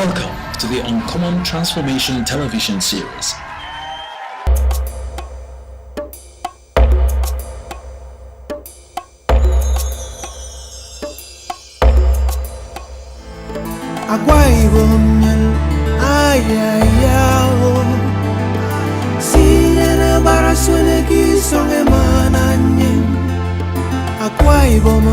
Welcome to the Uncommon Transformation television series. Akwa Ibom Siyana baraswele ki songe mananye Akwa Ibom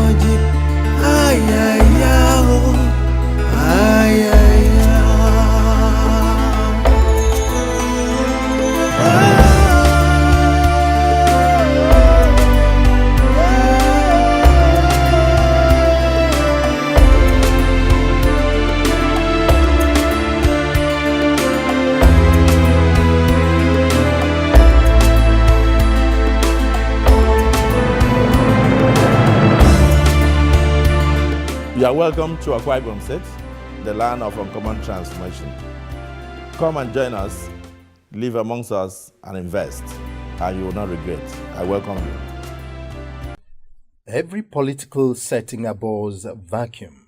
You are welcome to Akwa Ibom State, the land of uncommon transformation. Come and join us, live amongst us, and invest, and you will not regret. I welcome you. Every political setting abhors vacuum.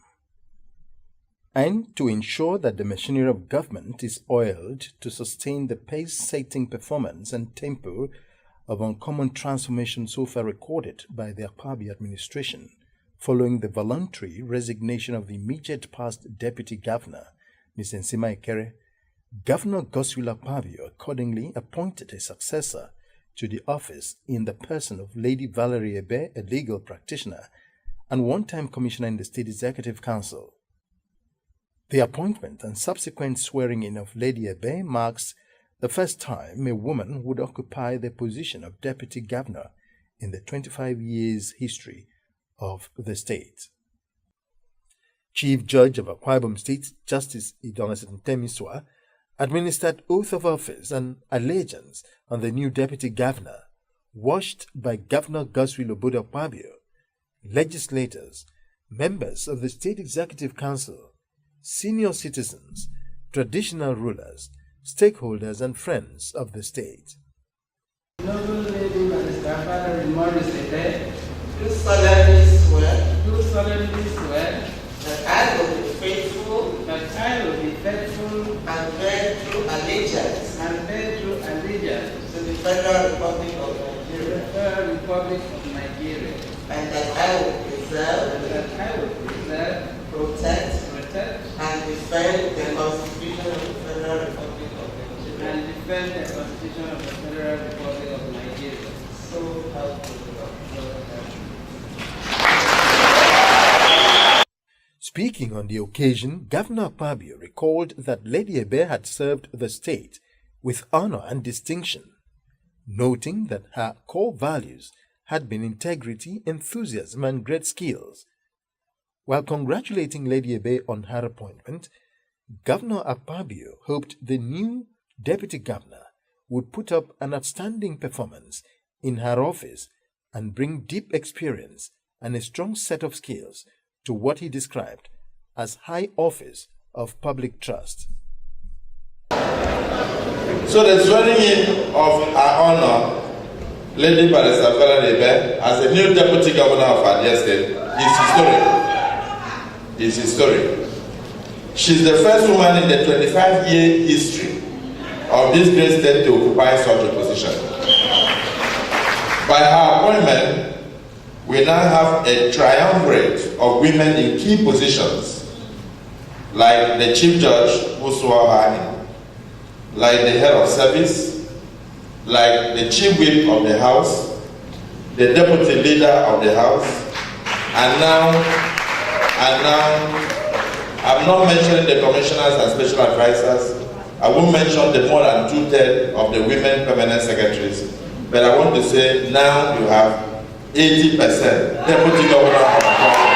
And to ensure that the machinery of government is oiled to sustain the pace-setting performance and tempo of uncommon transformation so far recorded by the Akwa Ibom administration, following the voluntary resignation of the immediate past Deputy Governor, Ms. Nsima Ekere, Governor Godswill Akwa Ibom accordingly appointed a successor to the office in the person of Lady Valerie Ebe, a legal practitioner and one-time commissioner in the State Executive Council. The appointment and subsequent swearing-in of Lady Ebe marks the first time a woman would occupy the position of Deputy Governor in the 25 years history of the state. Chief Judge of Akwa Ibom State, Justice Idonga Temiswa, administered oath of office and allegiance on the new Deputy Governor, watched by Governor Godswill Akwa Ibom, legislators, members of the State Executive Council, senior citizens, traditional rulers, stakeholders, and friends of the state. Noble Lady Valerie Ebe, do solemnly swear that I will be faithful and bear true allegiance to the Federal Republic of Nigeria, and that I will preserve, protect, and defend the Constitution of the Federal Republic of Nigeria. So help me God. Speaking on the occasion, Governor Akwa Ibom recalled that Lady Ebe had served the state with honor and distinction, noting that her core values had been integrity, enthusiasm, and great skills. While congratulating Lady Ebe on her appointment, Governor Akwa Ibom hoped the new Deputy Governor would put up an outstanding performance in her office and bring deep experience and a strong set of skills to what he described as high office of public trust. So the swearing in of Her Honor, Lady Valerie Ebe, as the new Deputy Governor of Akwa State is historic. She's the first woman in the 25-year history of this great state to occupy such a position. By her appointment, we now have a triumvirate of women in key positions, like the Chief Judge, who swore her in, like the Head of Service, like the Chief Whip of the House, the Deputy Leader of the House, and now, I'm not mentioning the commissioners and special advisors. I won't mention the more than 2/3 of the women permanent secretaries, but I want to say now you have 80% Deputy Governor of Akwa Ibom.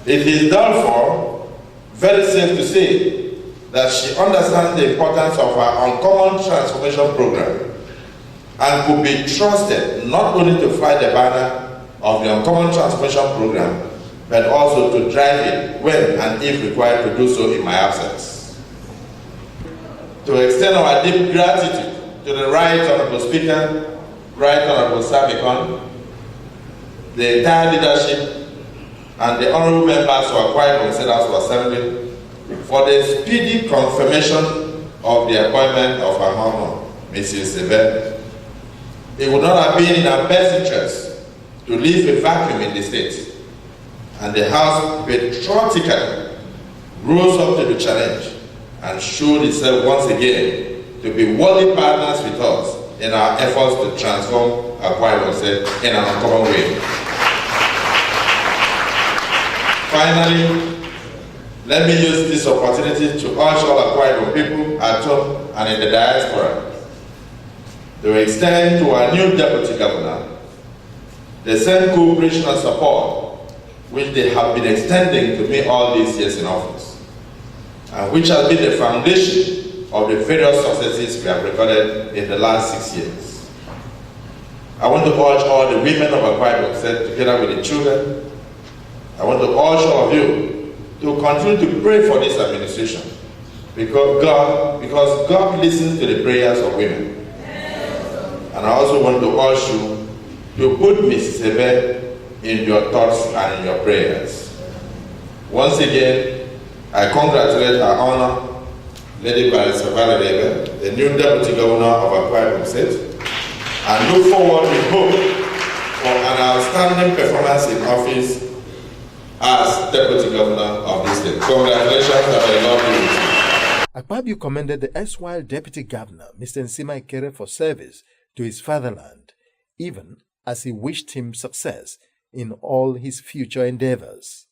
It is therefore very safe to say that she understands the importance of our uncommon transformation program and could be trusted not only to fly the banner of the uncommon transformation program, but also to drive it when and if required to do so in my absence. To extend our deep gratitude to the Right Honorable Speaker, Right Honorable Sabikon, the entire leadership, and the honorable members of Akwa Ibom State House of Assembly for the speedy confirmation of the appointment of her honor, Mrs. Ebe. It would not have been in our best interest to leave a vacuum in the state, and the House patriotically rose up to the challenge and showed itself once again to be worthy partners with us in our efforts to transform Akwa Ibom State in an uncommon way. Finally, let me use this opportunity to urge all Akwa Ibom people at home and in the diaspora to extend to our new Deputy Governor the same cooperation and support which they have been extending to me all these years in office, and which has been the foundation of the various successes we have recorded in the last 6 years. I want to urge all the women of Akwa Ibom State, together with the children, I want to urge all of you to continue to pray for this administration, because God listens to the prayers of women. And I also want to urge you to put Mrs. Ebe in your thoughts and in your prayers. Once again, I congratulate our honor, Lady Valerie Ebe, the new Deputy Governor of Akwa Ibom State, and look forward with hope for an outstanding performance in office as Deputy Governor of this state. Congratulations and I love you. Akwa Ibom commended the erstwhile Deputy Governor, Mr. Nsima Ikere, for service to his fatherland, even as he wished him success in all his future endeavors.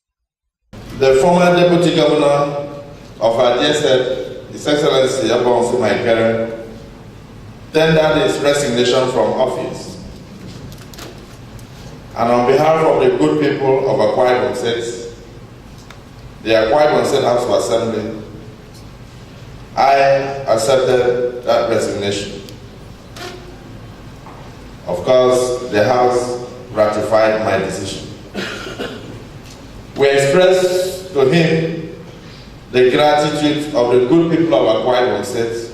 The former Deputy Governor of our dear state, His Excellency Akwa Nsima Ikere, tendered his resignation from office. And on behalf of the good people of Akwa Ibom State, the Akwa Ibom State House of Assembly, I accepted that resignation. Of course, the House ratified my decision. We expressed to him the gratitude of the good people of Akwa Ibom State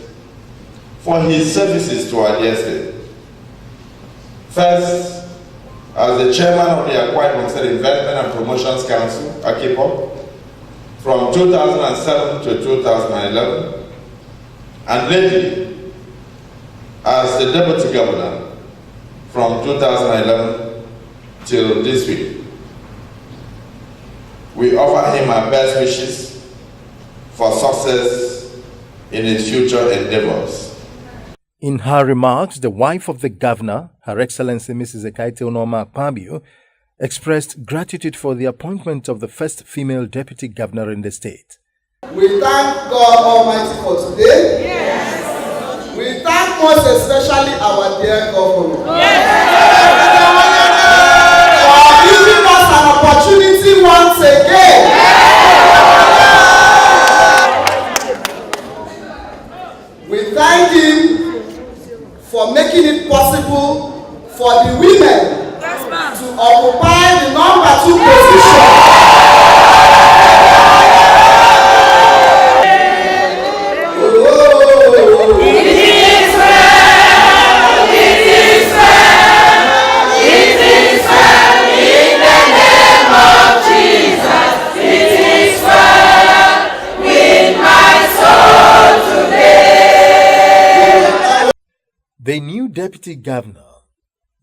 for his services to our dear state. First, as the chairman of the Akwa Ibom State Investment and Promotions Council, AKIPO, from 2007 to 2011, and lately as the Deputy Governor from 2011 till this week. We offer him our best wishes for success in his future endeavors. In her remarks, the wife of the governor, Her Excellency Mrs. Ekaite Onoma Akwa Ibom, expressed gratitude for the appointment of the first female deputy governor in the state. We thank God Almighty for today. Yes. We thank most especially our dear governor. Yes. For giving us an opportunity once again. Yes. We thank him for making it possible for the women to occupy the number 2 position. The new deputy governor,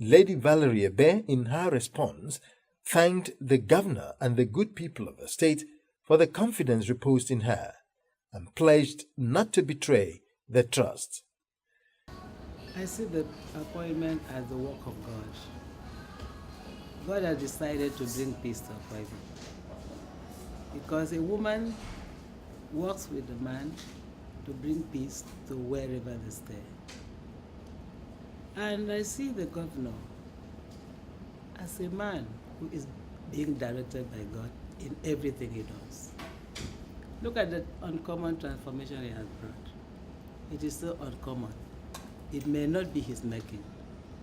Lady Valerie Ebe, in her response, thanked the governor and the good people of the state for the confidence reposed in her and pledged not to betray their trust. I see the appointment as the work of God. God has decided to bring peace to Akwa Ibom, because a woman works with a man to bring peace to wherever they stay. And I see the governor as a man who is being directed by God in everything he does. Look at the uncommon transformation he has brought. It is so uncommon. It may not be his making.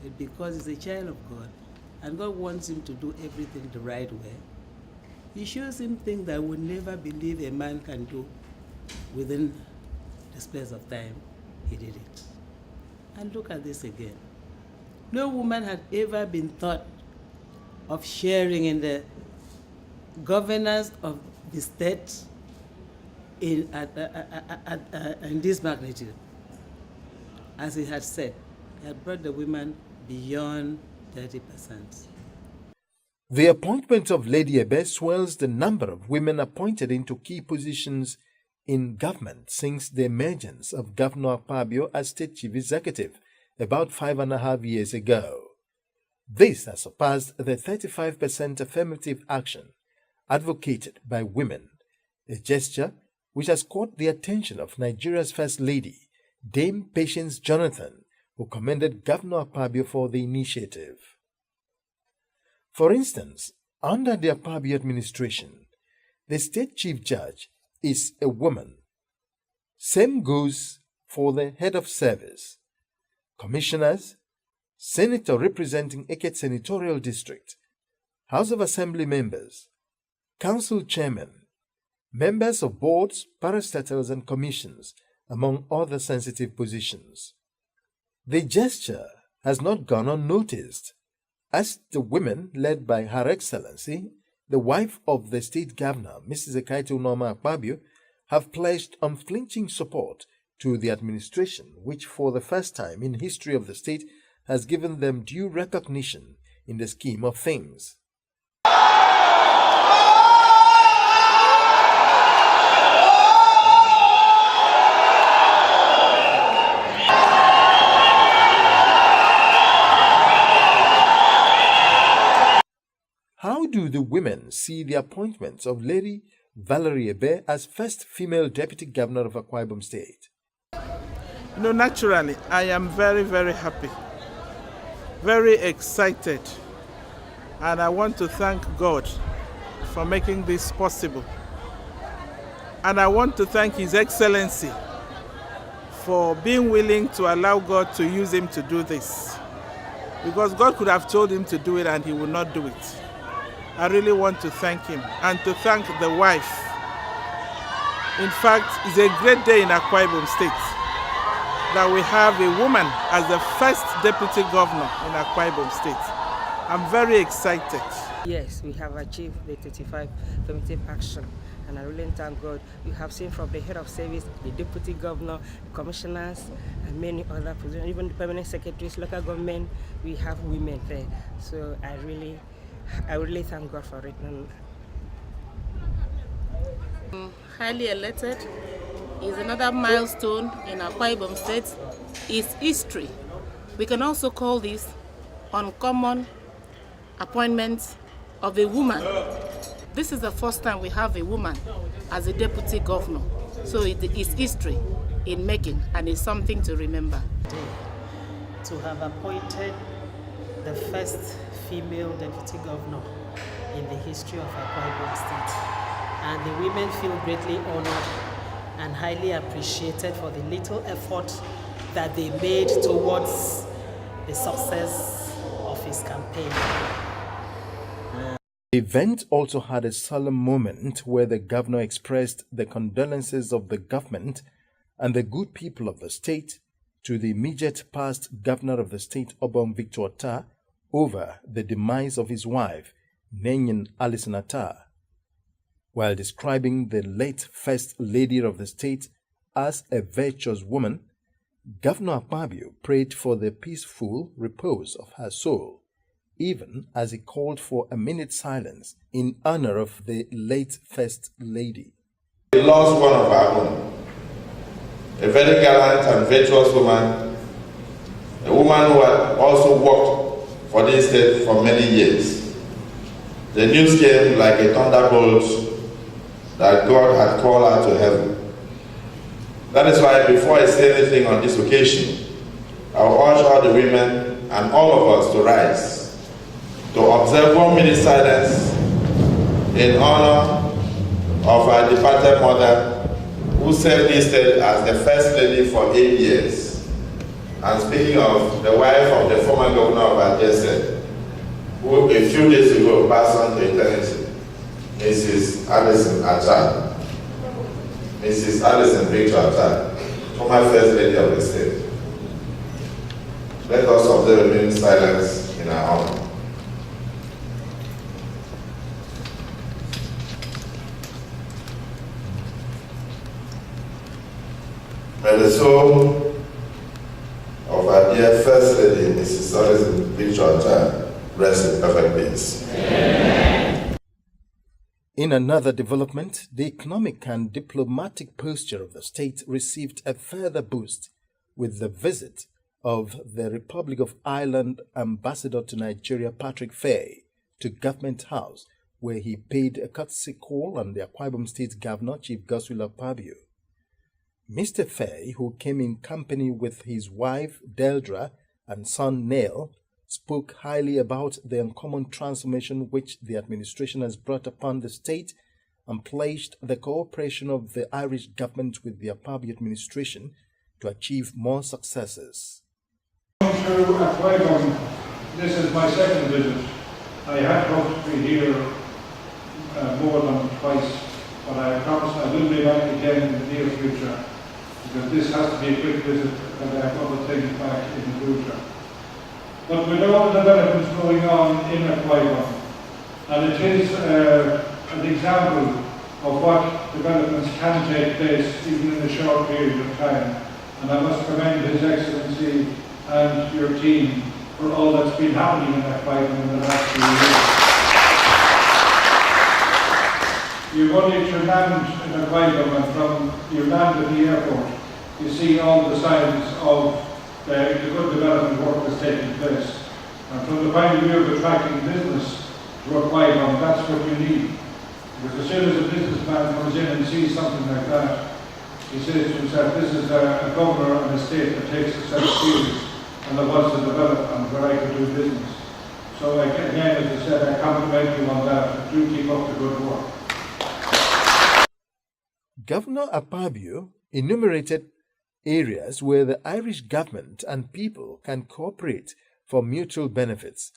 It's because he's a child of God, and God wants him to do everything the right way. He shows him things that would never believe a man can do within the space of time. He did it. And look at this again. No woman had ever been thought of sharing in the governors of the state in this magnitude. As he had said, he had brought the women beyond 30%. The appointment of Lady Ebe swells the number of women appointed into key positions in government since the emergence of Governor Akwa Ibom as State Chief Executive about 5.5 years ago. This has surpassed the 35% affirmative action advocated by women, a gesture which has caught the attention of Nigeria's First Lady, Dame Patience Jonathan, who commended Governor Akwa Ibom for the initiative. For instance, under the Akwa Ibom administration, the State Chief Judge is a woman. Same goes for the head of service, commissioners, senator representing Eket Senatorial District, House of Assembly members, council chairmen, members of boards, parastatals and commissions, among other sensitive positions. The gesture has not gone unnoticed, as the women led by Her Excellency, the wife of the state governor, Mrs. Ekaitu Norma Akwa Ibom, have pledged unflinching support to the administration, which for the first time in history of the state has given them due recognition in the scheme of things. How do the women see the appointments of Lady Valerie Ebe as first female deputy governor of Akwa Ibom State? Naturally, I am very, very happy, very excited, and I want to thank God for making this possible. And I want to thank His Excellency for being willing to allow God to use him to do this. Because God could have told him to do it and he would not do it. I really want to thank him and to thank the wife. In fact, it's a great day in Akwa Ibom State that we have a woman as the first deputy governor in Akwa Ibom State. I'm very excited. Yes, we have achieved the 35 affirmative action, and I really thank God. You have seen from the head of service, the deputy governor, commissioners, and many other positions, even the permanent secretaries, local government, we have women there. So I really thank God for it. Highly elected is another milestone in Akwa Ibom State. It's history. We can also call this uncommon appointment of a woman. This is the first time we have a woman as a deputy governor. So it is history in making, and it's something to remember. To have appointed the first female deputy governor in the history of Akwa Ibom State. And the women feel greatly honored and highly appreciated for the little effort that they made towards the success of his campaign. The event also had a solemn moment where the governor expressed the condolences of the government and the good people of the state to the immediate past governor of the state, Obong Victor Atta, over the demise of his wife, Nenyin Alison Atta. While describing the late First Lady of the state as a virtuous woman, Governor Akwa Ibom prayed for the peaceful repose of her soul, even as he called for a minute's silence in honor of the late First Lady. We lost one of our own, a very gallant and virtuous woman, a woman who had also worked for this state for many years. The news came like a thunderbolt that God had called her to heaven. That is why before I say anything on this occasion, I will urge all the women and all of us to rise, to observe 1 minute silence in honor of our departed mother, who served this state as the First Lady for 8 years. And speaking of the wife of the former governor of Ajese, who a few days ago passed on to eternity, Mrs. Alison Atta, Mrs. Alison Victor Atta, former First Lady of the state. Let us observe a minute's silence in our honor. May the soul of our dear First Lady, Mrs. Alison Victor, rest in perfect peace. In another development, the economic and diplomatic posture of the state received a further boost with the visit of the Republic of Ireland Ambassador to Nigeria Patrick Fay to Government House, where he paid a courtesy call on the Akwa Ibom State Governor, Chief Godswill Akpabio. Mr. Fay, who came in company with his wife Deldra and son Neil, spoke highly about the uncommon transformation which the administration has brought upon the state and pledged the cooperation of the Irish government with the Akpabio administration to achieve more successes. Through Akwa Ibom, this is my second visit. I had hoped to be here more than twice, but I promise I will be back again in the near future, because this has to be a quick visit and I have other things back in the future. But with all the developments going on in Akwa Ibom, and it is an example of what developments can take place even in a short period of time, and I must commend His Excellency and your team for all that's been happening in Akwa Ibom in the last few years. You only to land in Akwa Ibom, and from you land at the airport, you see all the signs of the good development work that's taking place. And from the point of view of attracting business to Akwa Ibom, that's what you need. Because as soon as a businessman comes in and sees something like that, he says to himself, this is a governor and a state that takes itself serious and that wants to develop and where I can do business. So again, as I said, I compliment you on that. Do keep up the good work. Governor Akpabio enumerated areas where the Irish government and people can cooperate for mutual benefits,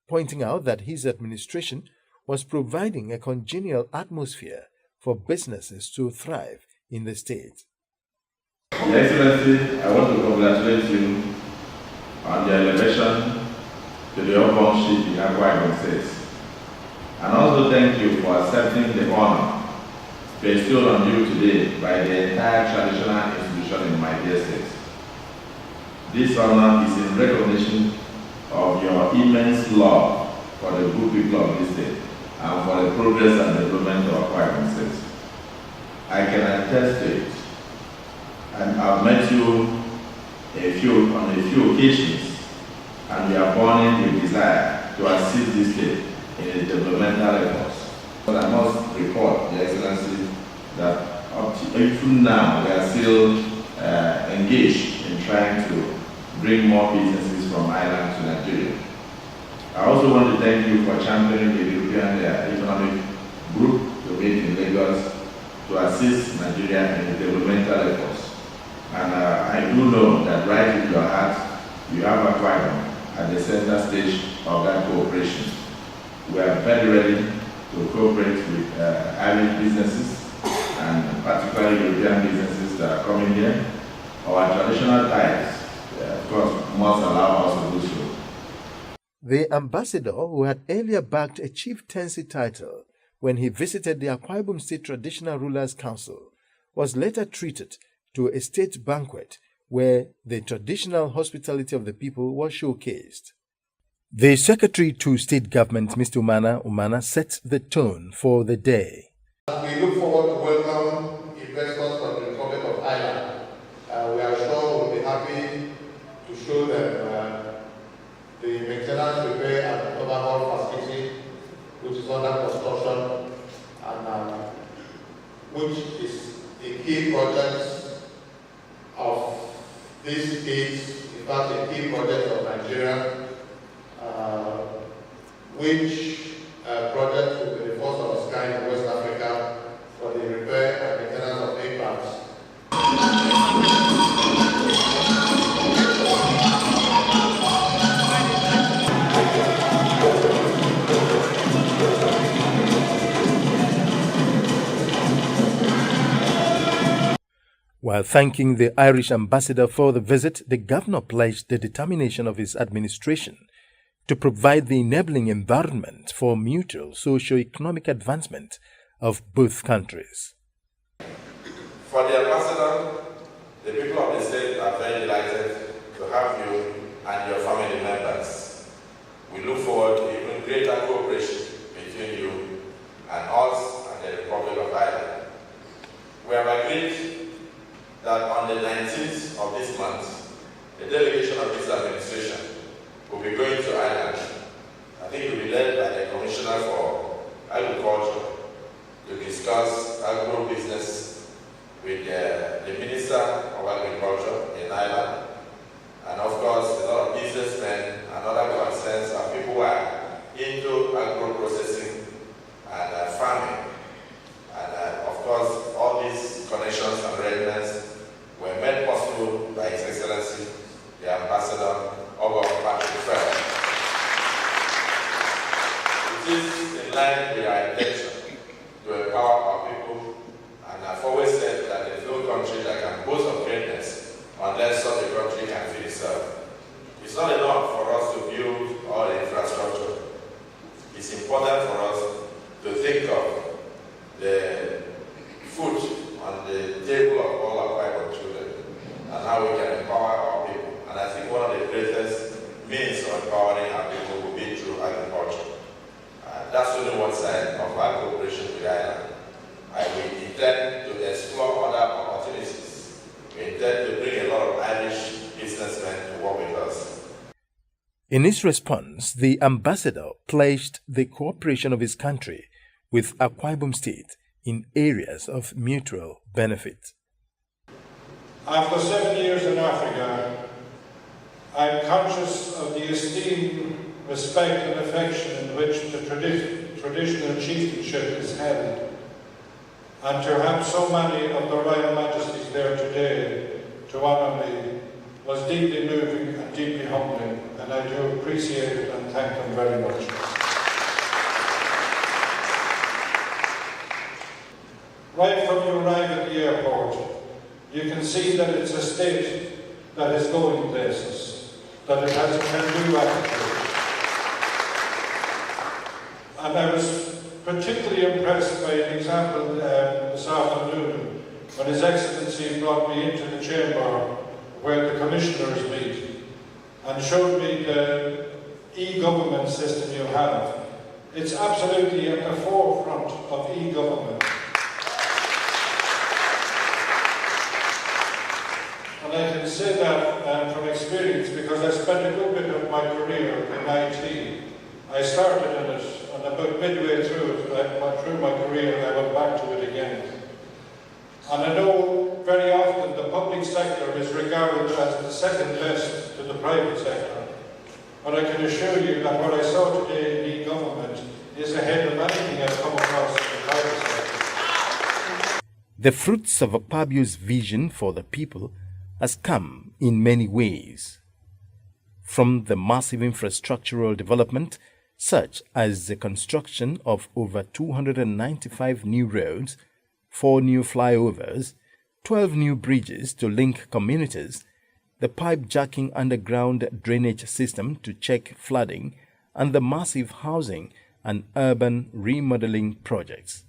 pointing out that his administration was providing a congenial atmosphere for businesses to thrive in the state. Your Excellency, I want to congratulate you on the elevation to the Upper-ship in Akwa Ibom State, and also thank you for accepting the honor bestowed on you today by the entire traditional institution in my dear state. This honor is in recognition of your immense love for the good people of this state and for the progress and development of Akwa Ibom State. I can attest to it, and I've met you on a few occasions, and we are burning with desire to assist this state in its developmental efforts. But I must report, Your Excellency, that up to even now we are still engaged in trying to bring more businesses from Ireland to Nigeria. I also want to thank you for championing the European Economic Group to meet in Lagos to assist Nigeria in its developmental efforts. And I do know that right in your heart, you have Akwa Ibom at the center stage of that cooperation. We are very ready to cooperate with Irish businesses and particularly European businesses that are coming here. Our traditional ties, of course, must allow us to do so. The ambassador, who had earlier bagged a chieftaincy title when he visited the Akwa Ibom State Traditional Rulers Council, was later treated to a state banquet where the traditional hospitality of the people was showcased. The Secretary to State Government, Mr. Umana, set the tone for the day. We look forward to welcome investors from the Republic of Ireland. We are sure we'll be happy to show them the maintenance, repair, and overhaul facility which is under construction and which is a key project of this state, in fact a key project of Nigeria, which project will be the first of its kind in West Africa for the repair and maintenance of aircrafts. While thanking the Irish ambassador for the visit, the governor pledged the determination of his administration to provide the enabling environment for mutual socio-economic advancement of both countries. For the ambassador, The people of the state are very delighted to have you and your family members. We look forward to even greater cooperation between you and us and the Republic of Ireland. We have agreed that on the 19th of this month, a delegation of this administration will be going to Ireland. I think it will be led by the Commissioner for Agriculture to discuss agro-business with the Minister of Agriculture in Ireland, and of course a lot of businessmen and other concerns and people who are into agro-processing and farming. And of course all these connections and arrangements were made possible by His Excellency, the Ambassador Patrick Fay. It is in line with our intention to empower our people, and I've always said that there is no country that can boast of greatness unless such a country can feed itself. It's not enough for us to build all the infrastructure. It's important for us to think of the food on the table of all our Bible children and how we can empower our people. And I think one of the greatest means of empowering our people will be through agriculture. That's only one side of our cooperation with Ireland. We intend to explore other opportunities. We intend to bring a lot of Irish businessmen to work with us. In his response, the ambassador pledged the cooperation of his country with Akwa Ibom State in areas of mutual benefit. After 7 years in Africa, I am conscious of the esteem, respect and affection in which the traditional chieftainship is held, and to have so many of the Royal Majesties there today to honour me was deeply moving and deeply humbling, and I do appreciate it and thank them very much. Right from you arrive at the airport, you can see that it's a state that is going places, that it has a can-do attitude. And I was particularly impressed by an example this afternoon when His Excellency brought me into the chamber where the commissioners meet and showed me the e-government system you have. It's absolutely at the forefront of e-government. And I can say that from experience because I spent a good bit of my career in IT. I started in it, and about midway through my career, I went back to it again. And I know very often the public sector is regarded as the second best to the private sector. But I can assure you that what I saw today in e-government is ahead of anything I've come across in the private sector. The fruits of Akpabio's vision for the people has come in many ways. From the massive infrastructural development, such as the construction of over 295 new roads, 4 new flyovers, 12 new bridges to link communities, the pipe-jacking underground drainage system to check flooding, and the massive housing and urban remodeling projects.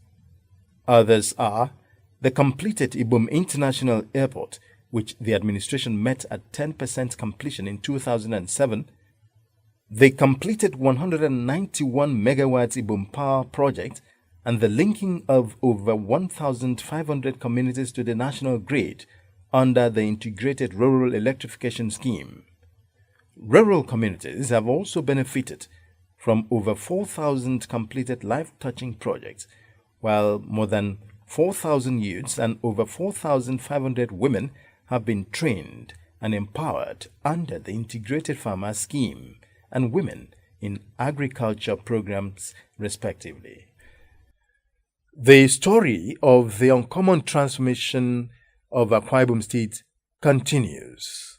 Others are the completed Ibom International Airport, which the administration met at 10% completion in 2007, the completed 191 megawatts Ibom Power project, and the linking of over 1,500 communities to the national grid under the Integrated Rural Electrification Scheme. Rural communities have also benefited from over 4,000 completed life-touching projects, while more than 4,000 youths and over 4,500 women have been trained and empowered under the Integrated Farmer Scheme and women in agriculture programs, respectively. The story of the uncommon transformation of Akwa Ibom State continues.